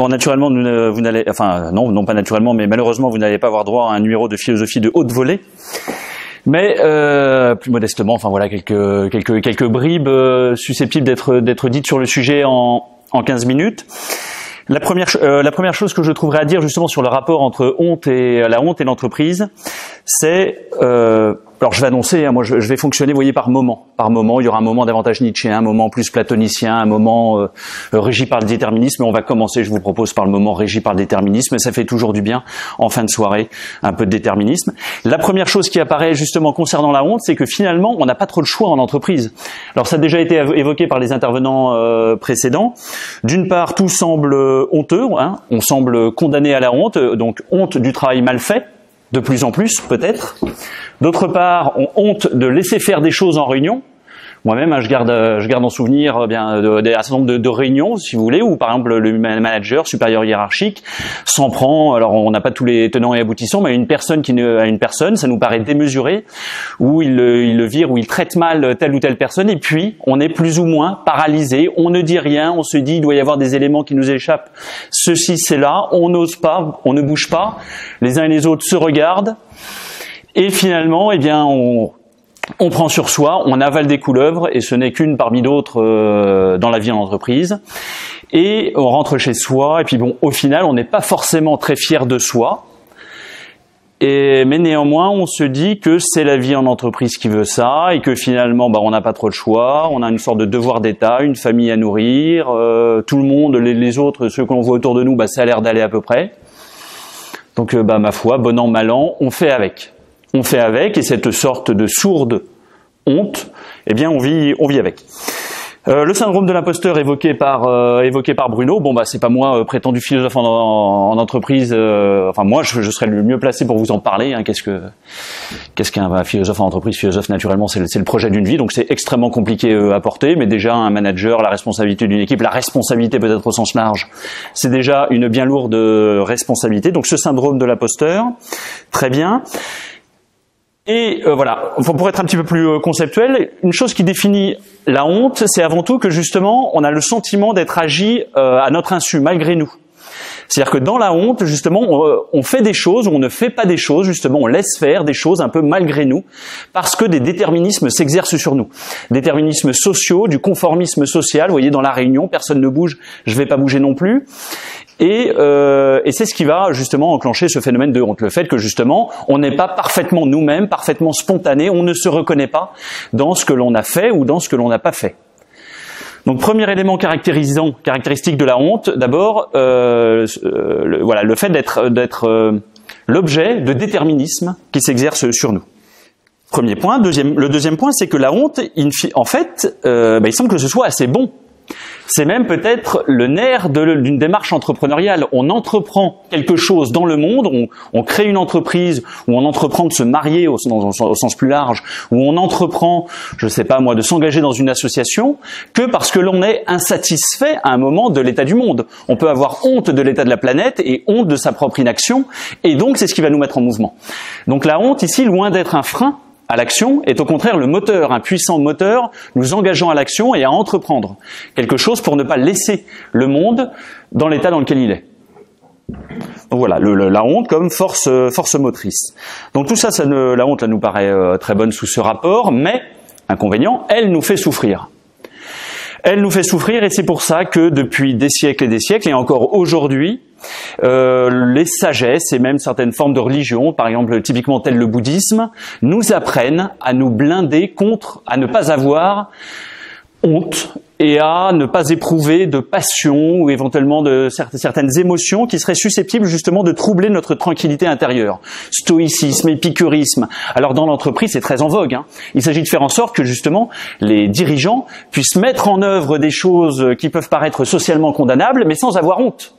Bon, naturellement, vous n'allez, enfin non pas naturellement, mais malheureusement, vous n'allez pas avoir droit à un numéro de philosophie de haute volée. Mais plus modestement, enfin voilà, quelques bribes susceptibles d'être dites sur le sujet en 15 minutes. La première chose que je trouverais à dire justement sur le rapport entre la honte et l'entreprise, c'est alors je vais annoncer, moi je vais fonctionner, vous voyez, par moment. Par moment, il y aura un moment davantage nietzschéen, un moment plus platonicien, un moment régi par le déterminisme. On va commencer, je vous propose, par le moment régi par le déterminisme. Ça fait toujours du bien en fin de soirée, un peu de déterminisme. La première chose qui apparaît justement concernant la honte, c'est que finalement, on n'a pas trop de choix en entreprise. Alors ça a déjà été évoqué par les intervenants précédents. D'une part, tout semble honteux, hein, on semble condamné à la honte, donc honte du travail mal fait, de plus en plus peut-être. D'autre part, on honte de laisser faire des choses en réunion. Moi-même, je garde en souvenir un certain nombre de réunions, si vous voulez, où par exemple le manager supérieur hiérarchique s'en prend. Alors on n'a pas tous les tenants et aboutissants, mais à une personne ça nous paraît démesuré, où il le vire, où il traite mal telle ou telle personne, et puis on est plus ou moins paralysé. On ne dit rien, on se dit il doit y avoir des éléments qui nous échappent. Ceci, c'est là, on n'ose pas, on ne bouge pas. Les uns et les autres se regardent, et finalement, eh bien, on prend sur soi, on avale des couleuvres, et ce n'est qu'une parmi d'autres dans la vie en entreprise. Et on rentre chez soi, et puis bon, au final, on n'est pas forcément très fier de soi. Mais néanmoins, on se dit que c'est la vie en entreprise qui veut ça, et que finalement, on n'a pas trop de choix, on a une sorte de devoir d'État, une famille à nourrir, tout le monde, les autres, ceux que l'on voit autour de nous, ça a l'air d'aller à peu près. Donc, ma foi, bon an, mal an, on fait avec. On fait avec, et cette sorte de sourde honte, eh bien, on vit avec. Le syndrome de l'imposteur évoqué par Bruno. C'est pas moi, prétendu philosophe en entreprise. Moi, je serais le mieux placé pour vous en parler. Hein. Qu'est-ce qu'un philosophe en entreprise? Philosophe, naturellement, c'est le projet d'une vie, donc c'est extrêmement compliqué à porter. Mais déjà, un manager, la responsabilité d'une équipe, la responsabilité peut-être au sens large, c'est déjà une bien lourde responsabilité. Donc, ce syndrome de l'imposteur, très bien. Et voilà, pour être un petit peu plus conceptuel, une chose qui définit la honte, c'est avant tout que justement, on a le sentiment d'être agi à notre insu, malgré nous. C'est-à-dire que dans la honte, justement, on fait des choses ou on ne fait pas des choses, justement, on laisse faire des choses un peu malgré nous, parce que des déterminismes s'exercent sur nous. Déterminismes sociaux, du conformisme social, vous voyez, dans la réunion, personne ne bouge, je vais pas bouger non plus. Et c'est ce qui va justement enclencher ce phénomène de honte. Le fait que justement, on n'est pas parfaitement nous-mêmes, parfaitement spontané, on ne se reconnaît pas dans ce que l'on a fait ou dans ce que l'on n'a pas fait. Donc premier élément caractéristique de la honte, d'abord, le fait d'être l'objet de déterminisme qui s'exerce sur nous. Premier point. Le deuxième point, c'est que la honte, en fait, il semble que ce soit assez bon. C'est même peut-être le nerf d'une démarche entrepreneuriale. On entreprend quelque chose dans le monde, on crée une entreprise, ou on entreprend de se marier au sens plus large, ou on entreprend, je sais pas moi, de s'engager dans une association, que parce que l'on est insatisfait à un moment de l'état du monde. On peut avoir honte de l'état de la planète et honte de sa propre inaction, et donc c'est ce qui va nous mettre en mouvement. Donc la honte ici, loin d'être un frein à l'action, est au contraire le moteur, un puissant moteur nous engageant à l'action et à entreprendre quelque chose pour ne pas laisser le monde dans l'état dans lequel il est. Donc voilà, la honte comme force motrice. Donc tout ça, la honte, là, nous paraît très bonne sous ce rapport, mais, inconvénient, elle nous fait souffrir. Elle nous fait souffrir, et c'est pour ça que depuis des siècles et encore aujourd'hui, les sagesses et même certaines formes de religion, par exemple typiquement tel le bouddhisme, nous apprennent à nous blinder à ne pas avoir honte et à ne pas éprouver de passion ou éventuellement de certaines émotions qui seraient susceptibles justement de troubler notre tranquillité intérieure. Stoïcisme, épicurisme. Alors dans l'entreprise, c'est très en vogue. Hein. Il s'agit de faire en sorte que justement les dirigeants puissent mettre en œuvre des choses qui peuvent paraître socialement condamnables, mais sans avoir honte.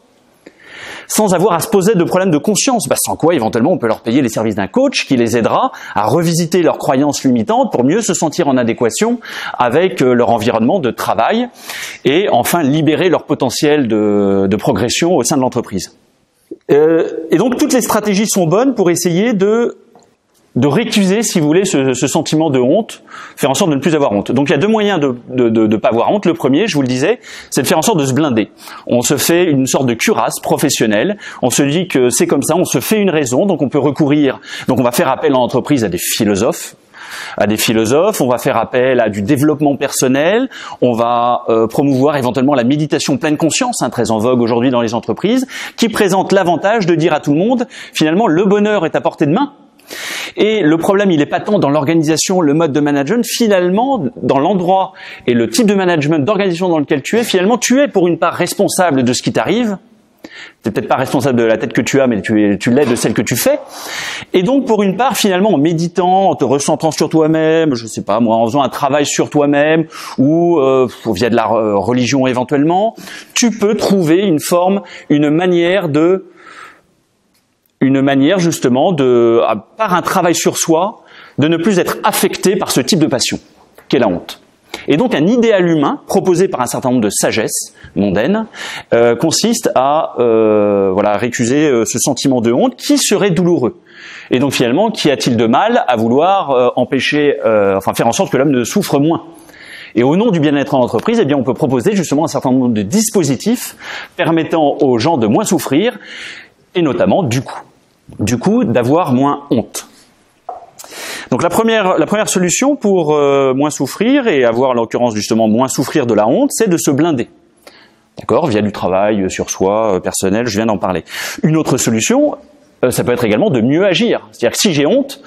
Sans avoir à se poser de problèmes de conscience, sans quoi éventuellement on peut leur payer les services d'un coach qui les aidera à revisiter leurs croyances limitantes pour mieux se sentir en adéquation avec leur environnement de travail et enfin libérer leur potentiel de progression au sein de l'entreprise. Et donc toutes les stratégies sont bonnes pour essayer de de récuser, si vous voulez, ce sentiment de honte, faire en sorte de ne plus avoir honte. Donc il y a deux moyens de pas avoir honte. Le premier, je vous le disais, c'est de faire en sorte de se blinder. On se fait une sorte de cuirasse professionnelle, on se dit que c'est comme ça, on se fait une raison, donc on peut recourir, donc on va faire appel en entreprise à des philosophes, on va faire appel à du développement personnel, on va promouvoir éventuellement la méditation pleine conscience, très en vogue aujourd'hui dans les entreprises, qui présente l'avantage de dire à tout le monde, finalement, le bonheur est à portée de main. Et le problème, il est pas tant dans l'organisation, le mode de management, finalement, dans l'endroit et le type de management, d'organisation dans lequel tu es, finalement, tu es pour une part responsable de ce qui t'arrive. Tu n'es peut-être pas responsable de la tête que tu as, mais tu l'es de celle que tu fais. Et donc, pour une part, finalement, en méditant, en te recentrant sur toi-même, je sais pas moi, en faisant un travail sur toi-même, ou via de la religion éventuellement, tu peux trouver une forme, une manière justement par un travail sur soi, de ne plus être affecté par ce type de passion, qu'est la honte. Et donc un idéal humain, proposé par un certain nombre de sagesses mondaines, consiste à récuser ce sentiment de honte qui serait douloureux. Et donc finalement, qu'y a-t-il de mal à vouloir faire en sorte que l'homme ne souffre moins ? Et au nom du bien-être en entreprise, eh bien, on peut proposer justement un certain nombre de dispositifs permettant aux gens de moins souffrir, et notamment, du coup, d'avoir moins honte. Donc la première solution pour moins souffrir et avoir en l'occurrence justement moins souffrir de la honte, c'est de se blinder. D'accord, via du travail sur soi, personnel, je viens d'en parler. Une autre solution, ça peut être également de mieux agir. C'est-à-dire que si j'ai honte,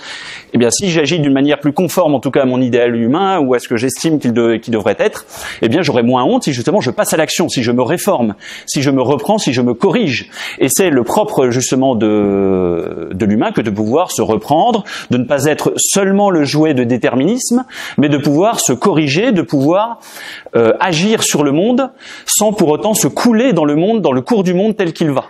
eh bien si j'agis d'une manière plus conforme en tout cas à mon idéal humain ou à ce que j'estime qu'il devrait être, eh bien j'aurai moins honte si justement je passe à l'action, si je me réforme, si je me reprends, si je me corrige. Et c'est le propre justement de l'humain que de pouvoir se reprendre, de ne pas être seulement le jouet de déterminisme, mais de pouvoir se corriger, de pouvoir agir sur le monde sans pour autant se couler dans le monde, dans le cours du monde tel qu'il va.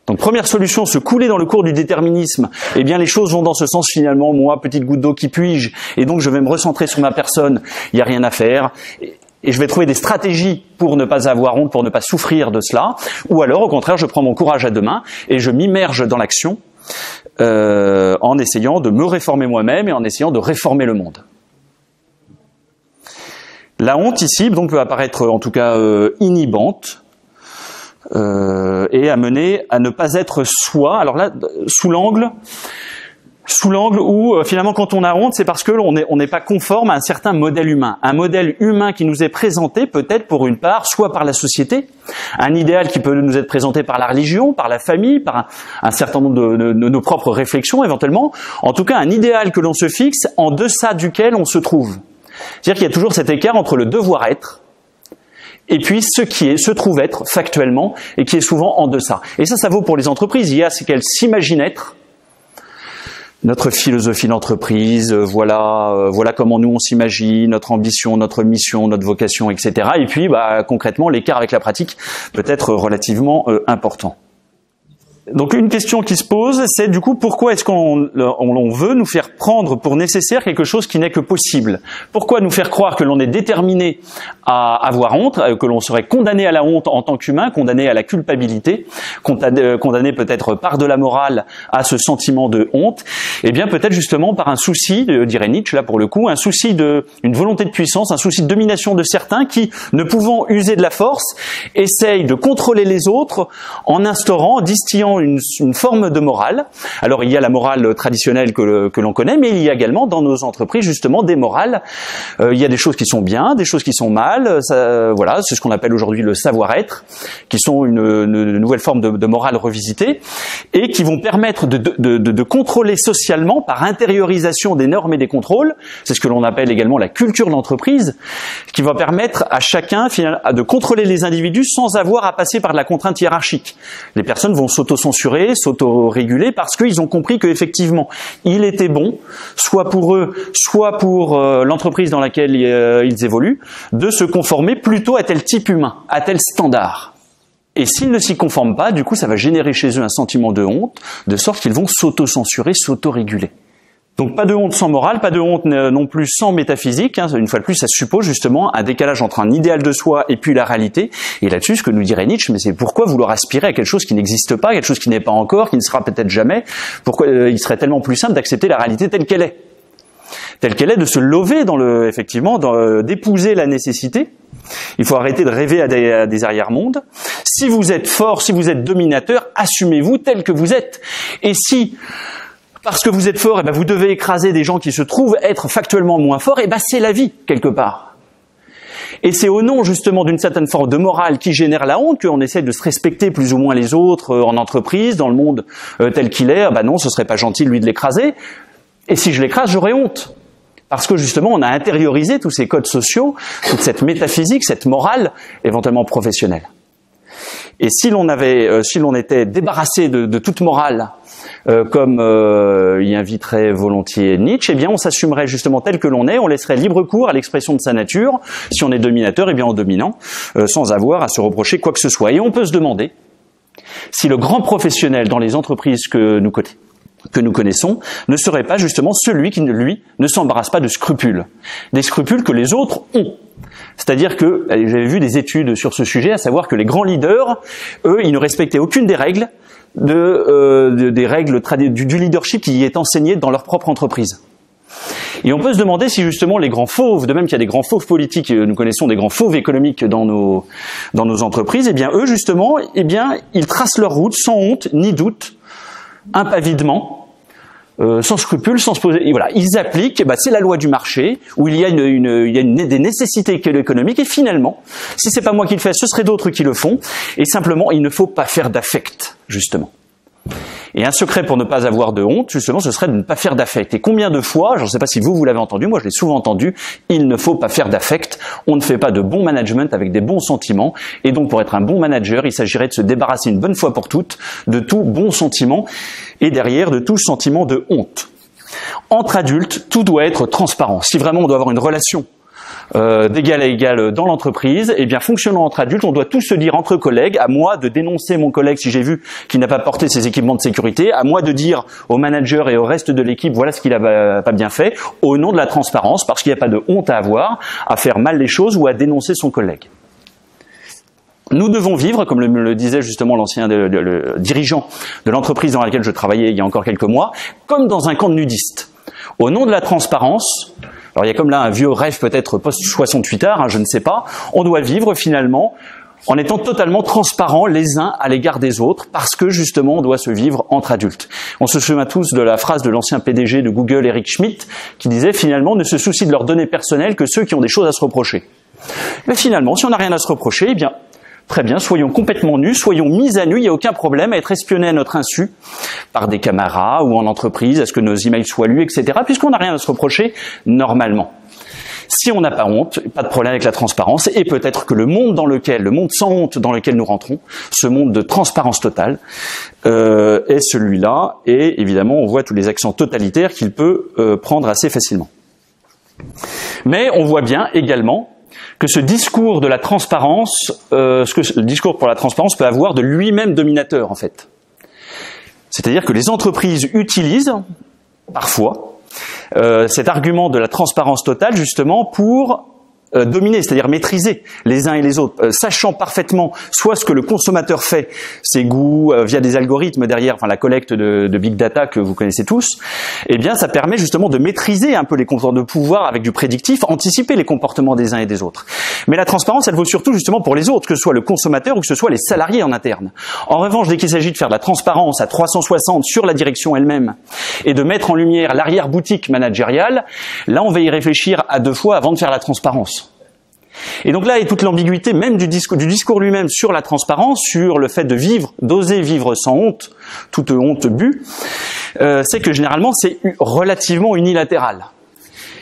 Donc première solution, se couler dans le cours du déterminisme. Eh bien les choses vont dans ce sens finalement, moi, petite goutte d'eau, qui puis-je ? Et donc je vais me recentrer sur ma personne, il n'y a rien à faire. Et je vais trouver des stratégies pour ne pas avoir honte, pour ne pas souffrir de cela. Ou alors au contraire, je prends mon courage à deux mains et je m'immerge dans l'action en essayant de me réformer moi-même et en essayant de réformer le monde. La honte ici donc peut apparaître en tout cas inhibante. Et amener à ne pas être soi. Alors là, sous l'angle où finalement quand on a honte, c'est parce que on n'est pas conforme à un certain modèle humain. Un modèle humain qui nous est présenté peut-être pour une part, soit par la société, un idéal qui peut nous être présenté par la religion, par la famille, par un certain nombre de nos propres réflexions éventuellement. En tout cas, un idéal que l'on se fixe en deçà duquel on se trouve. C'est-à-dire qu'il y a toujours cet écart entre le devoir-être et puis ce qui se trouve être factuellement et qui est souvent en deçà. Et ça vaut pour les entreprises. Il y a ce qu'elles s'imaginent être, notre philosophie d'entreprise, voilà comment nous on s'imagine, notre ambition, notre mission, notre vocation, etc. Et puis concrètement, l'écart avec la pratique peut être relativement important. Donc une question qui se pose, c'est du coup pourquoi est-ce qu'on veut nous faire prendre pour nécessaire quelque chose qui n'est que possible ? Pourquoi nous faire croire que l'on est déterminé à avoir honte, que l'on serait condamné à la honte en tant qu'humain, condamné à la culpabilité, condamné peut-être par de la morale à ce sentiment de honte ? Eh bien peut-être justement par un souci, dirait Nietzsche là pour le coup, un souci une volonté de puissance, un souci de domination de certains qui, ne pouvant user de la force, essayent de contrôler les autres en instaurant, distillant une forme de morale. Alors il y a la morale traditionnelle que l'on connaît, mais il y a également dans nos entreprises justement des morales. Il y a des choses qui sont bien, des choses qui sont mal. C'est ce qu'on appelle aujourd'hui le savoir-être, qui sont une nouvelle forme de morale revisitée et qui vont permettre de contrôler socialement par intériorisation des normes et des contrôles. C'est ce que l'on appelle également la culture de l'entreprise, qui va permettre à chacun finalement de contrôler les individus sans avoir à passer par de la contrainte hiérarchique. Les personnes vont s'auto-censurer, s'auto-réguler parce qu'ils ont compris qu'effectivement, il était bon, soit pour eux, soit pour l'entreprise dans laquelle ils évoluent, de se conformer plutôt à tel type humain, à tel standard. Et s'ils ne s'y conforment pas, du coup, ça va générer chez eux un sentiment de honte, de sorte qu'ils vont s'auto-censurer, s'auto-réguler. Donc pas de honte sans morale, pas de honte non plus sans métaphysique. Hein. Une fois de plus, ça suppose justement un décalage entre un idéal de soi et puis la réalité. Et là-dessus, ce que nous dirait Nietzsche, mais c'est pourquoi vouloir aspirer à quelque chose qui n'existe pas, quelque chose qui n'est pas encore, qui ne sera peut-être jamais. Pourquoi il serait tellement plus simple d'accepter la réalité telle qu'elle est. Telle qu'elle est, de se lever dans le, effectivement, d'épouser la nécessité. Il faut arrêter de rêver à des arrière-mondes. Si vous êtes fort, si vous êtes dominateur, assumez-vous tel que vous êtes. Et si, parce que vous êtes fort, vous devez écraser des gens qui se trouvent être factuellement moins forts, c'est la vie, quelque part. Et c'est au nom, justement, d'une certaine forme de morale qui génère la honte qu'on essaie de se respecter plus ou moins les autres en entreprise, dans le monde tel qu'il est. Non, ce serait pas gentil, lui, de l'écraser. Et si je l'écrase, j'aurais honte. Parce que justement, on a intériorisé tous ces codes sociaux, toute cette métaphysique, cette morale, éventuellement professionnelle. Et si l'on était débarrassé de toute morale, comme y inviterait volontiers Nietzsche, on s'assumerait justement tel que l'on est, on laisserait libre cours à l'expression de sa nature. Si on est dominateur, en dominant, sans avoir à se reprocher quoi que ce soit. Et on peut se demander si le grand professionnel dans les entreprises que nous connaissons, ne serait pas justement celui qui, lui, ne s'embarrasse pas de scrupules. Des scrupules que les autres ont. C'est-à-dire que, j'avais vu des études sur ce sujet, à savoir que les grands leaders, eux, ils ne respectaient aucune des règles des règles du leadership qui y est enseigné dans leur propre entreprise. Et on peut se demander si justement les grands fauves, de même qu'il y a des grands fauves politiques, nous connaissons des grands fauves économiques dans nos entreprises, eux justement, ils tracent leur route sans honte ni doute, impavidement, sans scrupule, sans se poser. Et voilà, ils appliquent. C'est la loi du marché où il y a des nécessités économiques. Et finalement, si c'est pas moi qui le fais, ce serait d'autres qui le font. Et simplement, il ne faut pas faire d'affect, justement. Et un secret pour ne pas avoir de honte, justement, ce serait de ne pas faire d'affect. Et combien de fois, je ne sais pas si vous l'avez entendu, moi je l'ai souvent entendu, il ne faut pas faire d'affect. On ne fait pas de bon management avec des bons sentiments. Et donc, pour être un bon manager, il s'agirait de se débarrasser une bonne fois pour toutes de tout bon sentiment et derrière de tout sentiment de honte. Entre adultes, tout doit être transparent. Si vraiment on doit avoir une relation d'égal à égal dans l'entreprise, fonctionnant entre adultes, on doit tous se dire entre collègues, à moi de dénoncer mon collègue si j'ai vu qu'il n'a pas porté ses équipements de sécurité, à moi de dire au manager et au reste de l'équipe voilà ce qu'il a pas bien fait, au nom de la transparence, parce qu'il n'y a pas de honte à avoir, à faire mal les choses ou à dénoncer son collègue. Nous devons vivre, comme le disait justement le dirigeant de l'entreprise dans laquelle je travaillais il y a encore quelques mois, comme dans un camp de nudistes. Au nom de la transparence, alors il y a comme là un vieux rêve peut-être post-68 heures, je ne sais pas, on doit vivre finalement en étant totalement transparents les uns à l'égard des autres, parce que justement on doit se vivre entre adultes. On se souvient tous de la phrase de l'ancien PDG de Google, Eric Schmidt, qui disait finalement ne se soucie de leurs données personnelles que ceux qui ont des choses à se reprocher. Mais finalement, si on n'a rien à se reprocher, très bien, soyons complètement nus, soyons mis à nu, il n'y a aucun problème à être espionnés à notre insu par des camarades ou en entreprise, à ce que nos emails soient lus, etc., puisqu'on n'a rien à se reprocher normalement. Si on n'a pas honte, pas de problème avec la transparence, et peut-être que le monde sans honte dans lequel nous rentrons, ce monde de transparence totale, est celui-là, et évidemment on voit tous les accents totalitaires qu'il peut prendre assez facilement. Mais on voit bien également que ce discours de la transparence, le discours pour la transparence peut avoir de lui-même dominateur en fait. C'est-à-dire que les entreprises utilisent parfois cet argument de la transparence totale justement pour dominer, c'est-à-dire maîtriser les uns et les autres, sachant parfaitement soit ce que le consommateur fait, ses goûts, via des algorithmes derrière, la collecte de big data que vous connaissez tous, ça permet justement de maîtriser un peu les comportements de pouvoir avec du prédictif, anticiper les comportements des uns et des autres. Mais la transparence, elle vaut surtout justement pour les autres, que ce soit le consommateur ou que ce soit les salariés en interne. En revanche, dès qu'il s'agit de faire de la transparence à 360 sur la direction elle-même et de mettre en lumière l'arrière-boutique managériale, là on va y réfléchir à deux fois avant de faire la transparence. Et donc là est toute l'ambiguïté même du discours lui-même sur la transparence, sur le fait de vivre, d'oser vivre sans honte, toute honte bue, c'est que généralement c'est relativement unilatéral.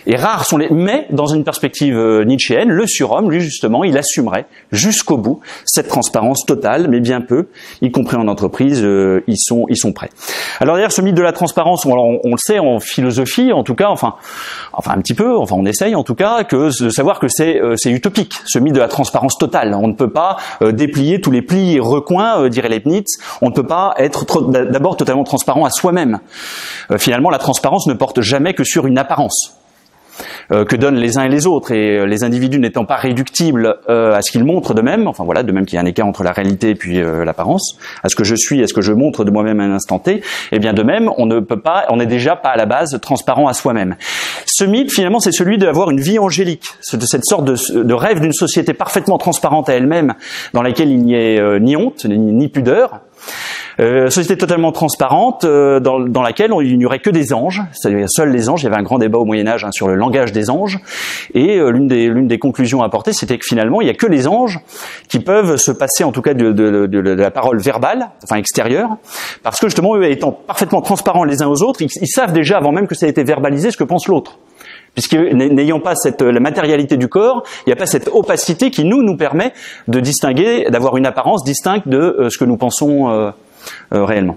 Et rares sont les... Mais, dans une perspective nietzschéenne, le surhomme, lui, justement, il assumerait jusqu'au bout cette transparence totale, mais bien peu, y compris en entreprise, ils sont prêts. Alors d'ailleurs, ce mythe de la transparence, on le sait en philosophie, en tout cas, enfin un petit peu, enfin on essaye en tout cas, de savoir que c'est utopique, ce mythe de la transparence totale. On ne peut pas déplier tous les plis et recoins, dirait Leibniz, on ne peut pas être d'abord totalement transparent à soi-même. Finalement, la transparence ne porte jamais que sur une apparence que donnent les uns et les autres, et les individus n'étant pas réductibles à ce qu'ils montrent d'eux-mêmes, enfin voilà, de même qu'il y a un écart entre la réalité et puis l'apparence, à ce que je suis, à ce que je montre de moi-même à un instant T, et bien de même, on n'est déjà pas à la base transparent à soi-même. Ce mythe, finalement, c'est celui d'avoir une vie angélique, de cette sorte de rêve d'une société parfaitement transparente à elle-même, dans laquelle il n'y ait ni honte, ni pudeur. Société totalement transparente dans laquelle il n'y aurait que des anges, c'est-à-dire seuls les anges. Il y avait un grand débat au Moyen-Âge sur le langage des anges, et l'une des conclusions à apporter, c'était que finalement il n'y a que les anges qui peuvent se passer en tout cas de la parole verbale, enfin extérieure, parce que justement eux étant parfaitement transparents les uns aux autres, ils savent déjà avant même que ça ait été verbalisé ce que pense l'autre. Puisque n'ayant pas la matérialité du corps, il n'y a pas cette opacité qui nous permet de distinguer, d'avoir une apparence distincte de ce que nous pensons réellement.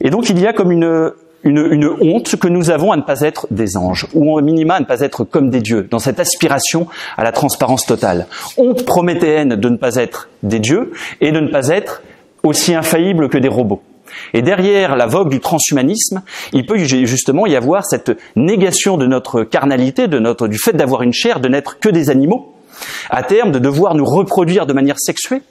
Et donc il y a comme une honte que nous avons à ne pas être des anges, ou au minima à ne pas être comme des dieux, dans cette aspiration à la transparence totale. Honte prométhéenne de ne pas être des dieux et de ne pas être aussi infaillibles que des robots. Et derrière la vogue du transhumanisme, il peut justement y avoir cette négation de notre carnalité, du fait d'avoir une chair, de n'être que des animaux, à terme de devoir nous reproduire de manière sexuée,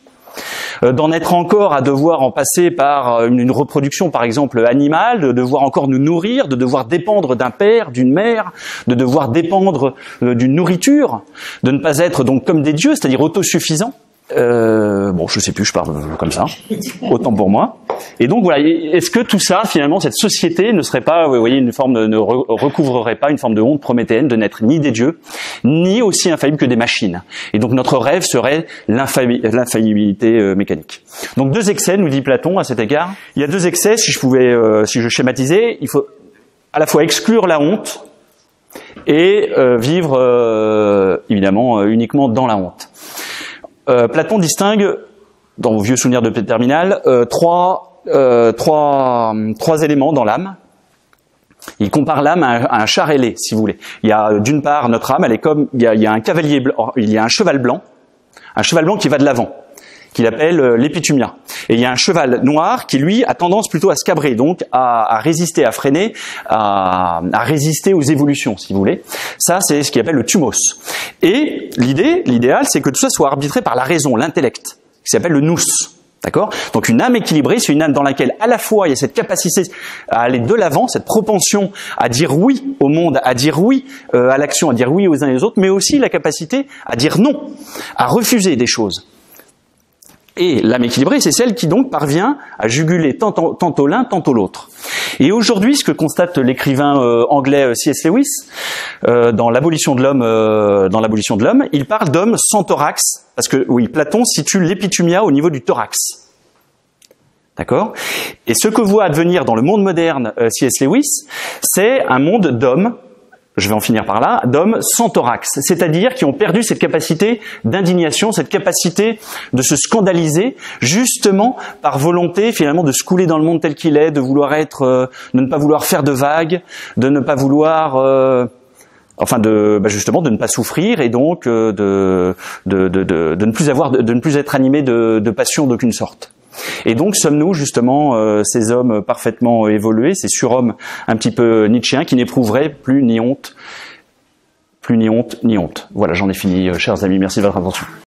d'en être encore à devoir en passer par une reproduction par exemple animale, de devoir encore nous nourrir, de devoir dépendre d'un père, d'une mère, de devoir dépendre d'une nourriture, de ne pas être donc comme des dieux, c'est-à-dire autosuffisants. Bon, je sais plus, je parle comme ça. Autant pour moi. Et donc voilà, est-ce que tout ça, finalement, cette société ne serait pas, vous voyez, ne recouvrerait pas une forme de honte prométhéenne de n'être ni des dieux, ni aussi infaillibles que des machines. Et donc notre rêve serait l'infaillibilité mécanique. Donc 2 excès, nous dit Platon à cet égard. Il y a 2 excès, si je schématisais, il faut à la fois exclure la honte et vivre évidemment uniquement dans la honte. Platon distingue, dans vos vieux souvenirs de terminale, trois éléments dans l'âme. Il compare l'âme à un char ailé, si vous voulez. Il y a d'une part notre âme, elle est comme il y a un cavalier blanc, il y a un cheval blanc qui va de l'avant, qu'il appelle l'épitumia. Et il y a un cheval noir qui, lui, a tendance plutôt à se cabrer, donc à résister, à freiner, à résister aux évolutions, si vous voulez. Ça, c'est ce qu'il appelle le thumos. Et l'idéal, c'est que tout ça soit arbitré par la raison, l'intellect, qui s'appelle le nous. D'accord ? Donc une âme équilibrée, c'est une âme dans laquelle à la fois il y a cette capacité à aller de l'avant, cette propension à dire oui au monde, à dire oui à l'action, à dire oui aux uns et aux autres, mais aussi la capacité à dire non, à refuser des choses. Et l'âme équilibrée, c'est celle qui donc parvient à juguler tantôt l'un, tantôt l'autre. Et aujourd'hui, ce que constate l'écrivain anglais C.S. Lewis dans l'abolition de l'homme, il parle d'homme sans thorax, parce que oui, Platon situe l'épitumia au niveau du thorax. D'accord ? Et ce que voit advenir dans le monde moderne C.S. Lewis, c'est un monde d'hommes, je vais en finir par là, d'hommes sans thorax, c'est-à-dire qui ont perdu cette capacité d'indignation, cette capacité de se scandaliser, justement par volonté finalement de se couler dans le monde tel qu'il est, de vouloir de ne pas vouloir faire de vagues, de ne pas vouloir, justement de ne pas souffrir et donc de ne plus être animé de passion d'aucune sorte. Et donc sommes-nous justement ces hommes parfaitement évolués, ces surhommes un petit peu nietzschéens qui n'éprouveraient plus ni honte. Voilà, j'en ai fini, chers amis, merci de votre attention.